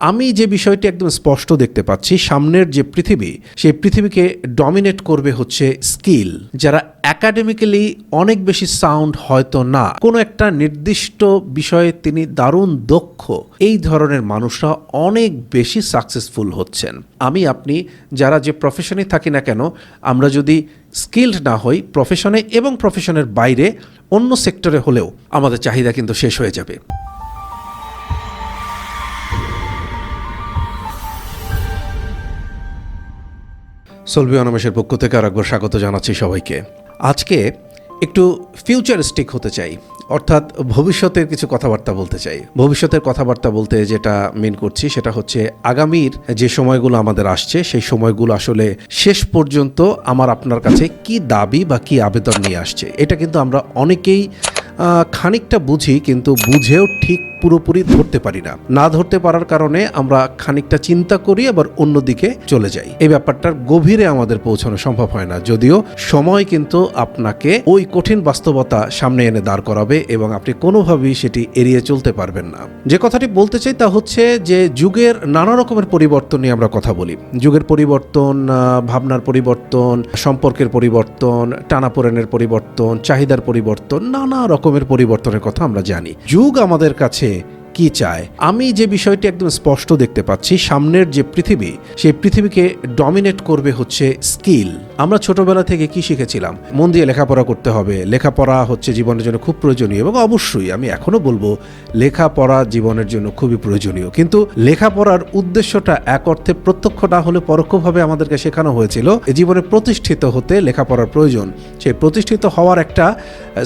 আমি যে বিষয়টি একদম স্পষ্ট দেখতে পাচ্ছি, সামনের যে পৃথিবী, সেই পৃথিবীকে ডমিনেট করবে হচ্ছে স্কিল। যারা একাডেমিক্যালি অনেক বেশি সাউন্ড হয়তো না, কোনো একটা নির্দিষ্ট বিষয়ে তিনি দারুণ দক্ষ, এই ধরনের মানুষরা অনেক বেশি সাকসেসফুল হচ্ছেন। আপনি যারা যে প্রফেশনে থাকি না কেন, আমরা যদি স্কিলড না হই প্রফেশনে এবং প্রফেশনের বাইরে অন্য সেক্টরে হলেও আমাদের চাহিদা কিন্তু শেষ হয়ে যাবে। সলভি অনামেশের পক্ষ থেকে আরেকবার স্বাগত জানাচ্ছি সবাইকে। আজকে একটু ফিউচারিস্টিক হতে চাই, অর্থাৎ ভবিষ্যতের কিছু কথাবার্তা বলতে চাই। ভবিষ্যতের কথাবার্তা বলতে যেটা মিন করছি সেটা হচ্ছে আগামীর যে সময়গুলো আমাদের আসছে, সেই সময়গুলো আসলে শেষ পর্যন্ত আমার আপনার কাছে কি দাবি বা কি আবেদন নিয়ে আসছে। এটা কিন্তু আমরা অনেকেই খানিকটা বুঝি, কিন্তু বুঝেও ঠিক পুরোপুরি ধরতে পারি না। না ধরতে পারার কারণে আমরা খানিকটা চিন্তা করি, আবার অন্যদিকে চলে যাই। এই ব্যাপারটার গভীরে আমাদের পৌঁছানো সম্ভব হয় না, যদিও সময় কিন্তু আপনাকে ওই কঠিন বাস্তবতা সামনে এনে দাঁড় করাবে এবং আপনি কোনোভাবেই সেটি এড়িয়ে চলতে পারবেন না। যে কথাটি বলতে চাই তা হচ্ছে যে যুগের নানা রকমের পরিবর্তন নিয়ে আমরা কথা বলি। যুগের পরিবর্তন, ভাবনার পরিবর্তন, সম্পর্কের পরিবর্তন, টানাপোড়েনের পরিবর্তন, চাহিদার পরিবর্তন, নানা রকমের পরিবর্তনের কথা আমরা জানি। যুগ আমাদের কাছে কি চায়, আমি যে বিষয়টি একদম স্পষ্ট দেখতে পাচ্ছি, সামনের যে পৃথিবী, সেই পৃথিবীকে ডমিনেট করবে হচ্ছে স্কিল। আমরা ছোটবেলা থেকে কি শিখেছিলাম? মন দিয়ে লেখাপড়া করতে হবে, লেখাপড়া হচ্ছে জীবনের জন্য খুব প্রয়োজনীয়, এবং অবশ্যই আমি এখনো বলবো লেখাপড়া জীবনের জন্য খুবই প্রয়োজনীয়। কিন্তু লেখাপড়ার উদ্দেশ্যটা এক অর্থে প্রত্যক্ষ না হলে পরোক্ষভাবে আমাদেরকে শেখানো হয়েছিল জীবনে প্রতিষ্ঠিত হতে লেখাপড়ার প্রয়োজন। সেই প্রতিষ্ঠিত হওয়ার একটা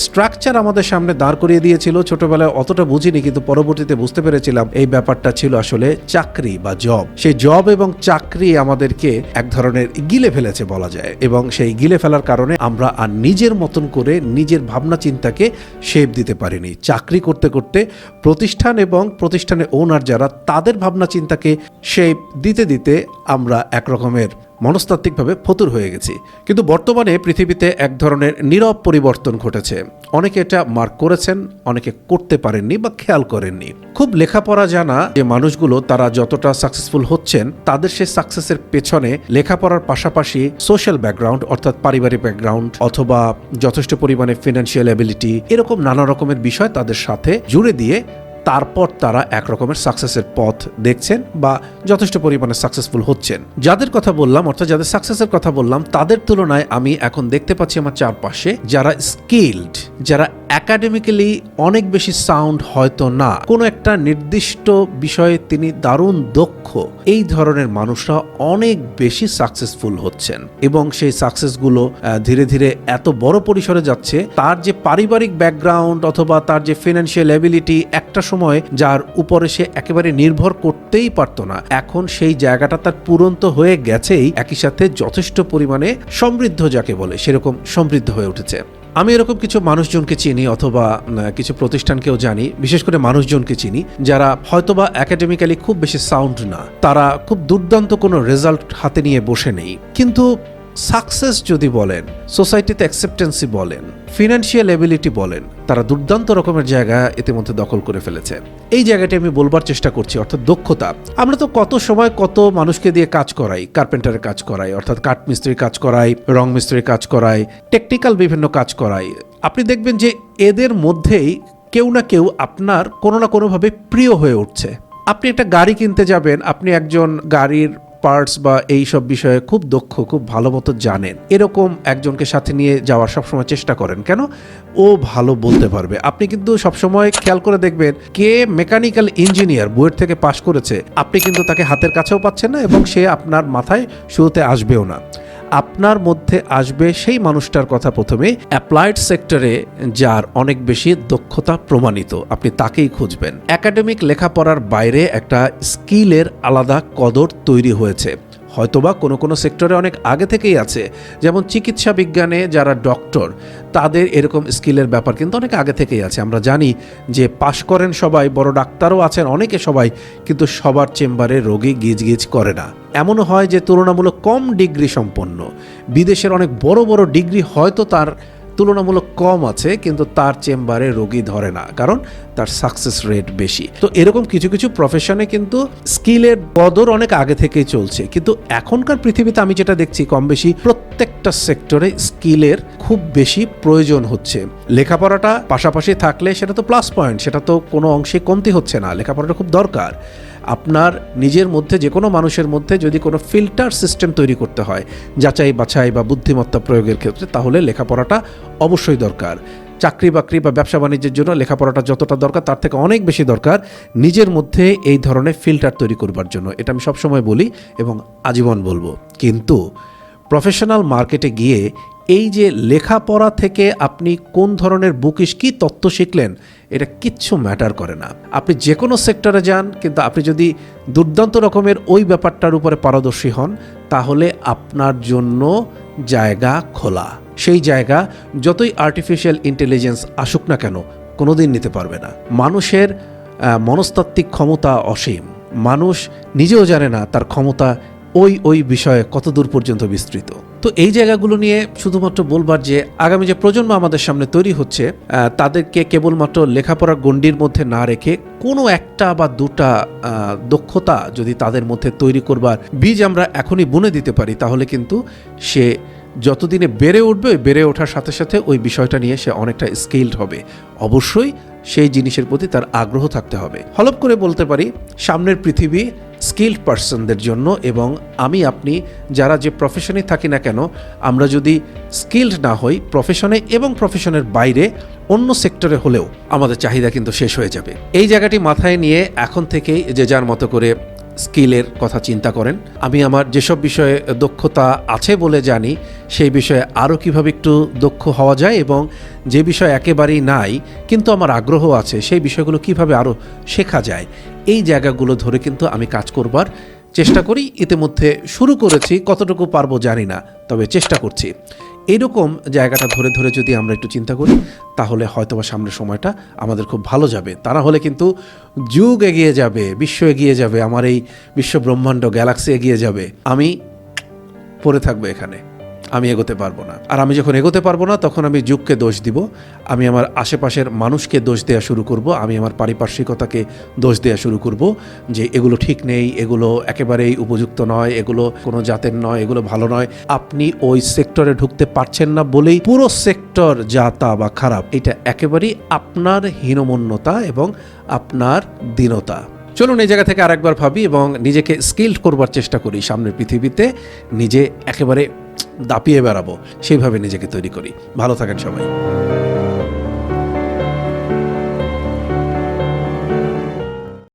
স্ট্রাকচার আমাদের সামনে দাঁড় করিয়ে দিয়েছিল। ছোটবেলায় অতটা বুঝিনি, কিন্তু পরবর্তীতে বুঝতে পেরেছিলাম এই ব্যাপারটা ছিল আসলে চাকরি বা জব। সেই জব এবং চাকরি আমাদেরকে এক ধরনের গিলে ফেলেছে বলা যায়, এবং সেই গিলে ফেলার কারণে আমরা আর নিজের মতন করে নিজের ভাবনা চিন্তাকে শেপ দিতে পারিনি। চাকরি করতে করতে প্রতিষ্ঠান এবং প্রতিষ্ঠানের ওনার যারা, তাদের ভাবনা চিন্তাকে শেপ দিতে দিতে আমরা একরকমের মনস্তাত্ত্বিকভাবে ফতুর হয়ে গেছি। কিন্তু বর্তমানে পৃথিবীতে এক ধরনের নীরব পরিবর্তন ঘটেছে। অনেকে এটা মার্ক করেছেন, অনেকে করতে পারেননি বা খেয়াল করেননি। খুব লেখাপড়া জানা যে মানুষগুলো, তারা যতটা সাকসেসফুল হচ্ছেন, তাদের সেই সাকসেসের পেছনে লেখাপড়ার পাশাপাশি সোশ্যাল ব্যাকগ্রাউন্ড, অর্থাৎ পারিবারিক ব্যাকগ্রাউন্ড অথবা যথেষ্ট পরিমাণে ফিনান্সিয়াল অ্যাবিলিটি, এরকম নানা রকমের বিষয় তাদের সাথে জুড়ে দিয়ে তারপর তারা এক রকমের সাকসেসের পথ দেখছেন বা যথেষ্ট পরিমাণে সাকসেসফুল হচ্ছেন। যাদের কথা বললাম, অর্থাৎ যাদের সাকসেসের কথা বললাম, তাদের তুলনায় আমি এখন দেখতে পাচ্ছি আমার চারপাশে যারা স্কিলড, যারা একাডেমিক্যালি অনেক বেশি সাউন্ড হয়তো না, কোনো একটা নির্দিষ্ট বিষয়ে তিনি দারুণ দক্ষ, এই ধরনের মানুষরা অনেক বেশি সাকসেসফুল হচ্ছেন। এবং সেই সাকসেসগুলো ধীরে ধীরে এত বড় পরিসরে যাচ্ছে, তার যে পারিবারিক ব্যাকগ্রাউন্ড অথবা তার যে ফিনান্সিয়াল অ্যাবিলিটি, একটা সময় যার উপরে সে একেবারে নির্ভর করতেই পারতো না, এখন সেই জায়গাটা তার পূরন্ত হয়ে গেছেই, একই সাথে যথেষ্ট পরিমাণে সমৃদ্ধ, যাকে বলে সেরকম সমৃদ্ধ হয়ে উঠেছে। আমি এরকম কিছু মানুষজনকে চিনি অথবা কিছু প্রতিষ্ঠানকেও জানি, বিশেষ করে মানুষজনকে চিনি যারা হয়তোবা একাডেমিক্যালি খুব বেশি সাউন্ড না, তারা খুব দুর্দান্ত কোনো রেজাল্ট হাতে নিয়ে বসে নেই, কিন্তু সাকসেস যদি বলেন, সোসাইটিতে অ্যাকসেপ্টেন্সি বলেন, ফিনান্সিয়াল এবিলিটি বলেন, তারা দুর্দান্ত রকমের জায়গা ইতিমধ্যে দখল করে ফেলেছে। এই জায়গাটি আমি বলবার চেষ্টা করছি, অর্থাৎ দক্ষতা। আমরা তো কত সময় কত মানুষকে দিয়ে কাজ করাই, কার্পেন্টারের কাজ করাই, অর্থাৎ কাঠ মিস্ত্রির কাজ করাই, রং মিস্ত্রির কাজ করাই, টেকনিক্যাল বিভিন্ন কাজ করাই। আপনি দেখবেন যে এদের মধ্যেই কেউ না কেউ আপনার কোনো না কোনোভাবে প্রিয় হয়ে উঠছে। আপনি একটা গাড়ি কিনতে যাবেন, আপনি একজন গাড়ির পার্টস বা এই সব বিষয়ে খুব দক্ষ, খুব ভালো মতো জানেন, এরকম একজনকে সাথে নিয়ে যাওয়ার সবসময় চেষ্টা করেন। কেন? ও ভালো বলতে পারবে। আপনি কিন্তু সবসময় খেয়াল করে দেখবেন, কে মেকানিক্যাল ইঞ্জিনিয়ার বইয়ের থেকে পাশ করেছে, আপনি কিন্তু তাকে হাতের কাছেও পাচ্ছেন না, এবং সে আপনার মাথায় শুরুতে আসবেও না। আপনার মধ্যে আসবে সেই মানুষটার কথা প্রথমে, অ্যাপ্লাইড সেক্টরে যার অনেক বেশি দক্ষতা প্রমাণিত, আপনি তাকেই খুঁজবেন। একাডেমিক লেখাপড়ার বাইরে একটা স্কিলের আলাদা কদর তৈরি হয়েছে, হয়তোবা কোনো কোনো সেক্টরে অনেক আগে থেকেই আছে। যেমন চিকিৎসা বিজ্ঞানে যারা ডক্টর, তাদের এরকম স্কিলের ব্যাপার কিন্তু অনেক আগে থেকেই আছে। আমরা জানি যে পাশ করেন সবাই, বড় ডাক্তারও আছেন অনেকে সবাই, কিন্তু সবার চেম্বারে রোগী গিজগিজ করে না। এমনও হয় যে তুলনামূলক কম ডিগ্রি সম্পন্ন, বিদেশের অনেক বড় বড় ডিগ্রি হয়তো তার তুলনামূলক কম আছে, কিন্তু তার চেম্বারে রোগী ধরে না, কারণ তার সাকসেস রেট বেশি। তো এরকম কিছু কিছু প্রফেশনে কিন্তু স্কিলের কদর অনেক আগে থেকেই চলছে, কিন্তু এখনকার পৃথিবীতে আমি যেটা দেখছি কম বেশি প্রত্যেকটা সেক্টরে স্কিলের খুব বেশি প্রয়োজন হচ্ছে। লেখাপড়াটা পাশাপাশি থাকলে সেটা তো প্লাস পয়েন্ট, সেটা তো কোনো অংশে কমতি হচ্ছে না, লেখাপড়াটা খুব দরকার। আপনার নিজের মধ্যে, যে কোনো মানুষের মধ্যে যদি কোনো ফিল্টার সিস্টেম তৈরি করতে হয় যাচাই বাছাই বা বুদ্ধিমত্তা প্রয়োগের ক্ষেত্রে, তাহলে লেখাপড়াটা অবশ্যই দরকার। চাকরি বাকরি বা ব্যবসা বাণিজ্যের জন্য লেখাপড়াটা যতটা দরকার তার থেকে অনেক বেশি দরকার নিজের মধ্যে এই ধরনের ফিল্টার তৈরি করবার জন্য। এটা আমি সবসময় বলি এবং আজীবন বলবো। কিন্তু প্রফেশনাল মার্কেটে গিয়ে এই যে লেখাপড়া থেকে আপনি কোন ধরনের বুকিশ কী তত্ত্ব শিখলেন, এটা কিচ্ছু ম্যাটার করে না। আপনি যে কোনো সেক্টরে যান, কিন্তু আপনি যদি দুর্দান্ত রকমের ওই ব্যাপারটার উপরে পারদর্শী হন, তাহলে আপনার জন্য জায়গা খোলা। সেই জায়গা যতই আর্টিফিশিয়াল ইন্টেলিজেন্স আসুক না কেন, কোনোদিন নিতে পারবে না। মানুষের মনস্তাত্ত্বিক ক্ষমতা অসীম। মানুষ নিজেও জানে না তার ক্ষমতা ওই বিষয়ে কত দূর পর্যন্ত বিস্তৃত। তো এই জায়গাগুলো নিয়ে শুধুমাত্র বলবার যে আগামী যে প্রজন্ম আমাদের সামনে তৈরি হচ্ছে, তাদেরকে কেবলমাত্র লেখাপড়ার গণ্ডির মধ্যে না রেখে কোনো একটা বা দুটা দক্ষতা যদি তাদের মধ্যে তৈরি করবার বীজ আমরা এখনই বুনে দিতে পারি, তাহলে কিন্তু সে যতদিনে বেড়ে উঠবে, বেড়ে ওঠার সাথে সাথে ওই বিষয়টা নিয়ে সে অনেকটা স্কিলড হবে। অবশ্যই সেই জিনিসের প্রতি তার আগ্রহ থাকতে হবে। হলপ করে বলতে পারি, সামনের পৃথিবী স্কিল্ড পার্সনদের জন্য, এবং আমি আপনি যারা যে প্রফেশনে থাকি না কেন, আমরা যদি স্কিল্ড না হই প্রফেশনে এবং প্রফেশনের বাইরে অন্য সেক্টরে হলেও, আমাদের চাহিদা কিন্তু শেষ হয়ে যাবে। এই জায়গাটি মাথায় নিয়ে এখন থেকেই যে যার মতো করে স্কিলের কথা চিন্তা করেন। আমি আমার যেসব বিষয়ে দক্ষতা আছে বলে জানি, সেই বিষয়ে আরও কীভাবে একটু দক্ষ হওয়া যায়, এবং যে বিষয় একেবারেই নাই কিন্তু আমার আগ্রহ আছে, সেই বিষয়গুলো কিভাবে আরও শেখা যায়, এই জায়গাগুলো ধরে কিন্তু আমি কাজ করবার চেষ্টা করি। ইতিমধ্যে শুরু করেছি, কতটুকু পারবো জানি না, তবে চেষ্টা করছি। এইরকম জায়গাটা ধরে ধরে যদি আমরা একটু চিন্তা করি, তাহলে হয়তোবা সামনের সময়টা আমাদের খুব ভালো যাবে। তা না হলে কিন্তু যুগ এগিয়ে যাবে, বিশ্ব এগিয়ে যাবে, আমার এই বিশ্ব ব্রহ্মাণ্ড গ্যালাক্সি এগিয়ে যাবে, আমি পড়ে থাকবো এখানে, আমি এগোতে পারবো না। আর আমি যখন এগোতে পারবো না, তখন আমি যুগকে দোষ দিব, আমি আমার আশেপাশের মানুষকে দোষ দেওয়া শুরু করব, আমি আমার পারিপার্শ্বিকতাকে দোষ দেওয়া শুরু করব যে এগুলো ঠিক নেই, এগুলো একেবারেই উপযুক্ত নয়, এগুলো কোনো জাতের নয়, এগুলো ভালো নয়। আপনি ওই সেক্টরে ঢুকতে পারছেন না বলেই পুরো সেক্টর যা তা বা খারাপ, এটা একেবারেই আপনার হীনমন্যতা এবং আপনার দীনতা। চলুন এই জায়গা থেকে আরেকবার ভাবি এবং নিজেকে স্কিল্ড করবার চেষ্টা করি। সামনের পৃথিবীতে নিজে একেবারে দাপিয়ে বেড়াবো, সেইভাবে নিজেকে তৈরি করি। ভালো থাকেন সবাই।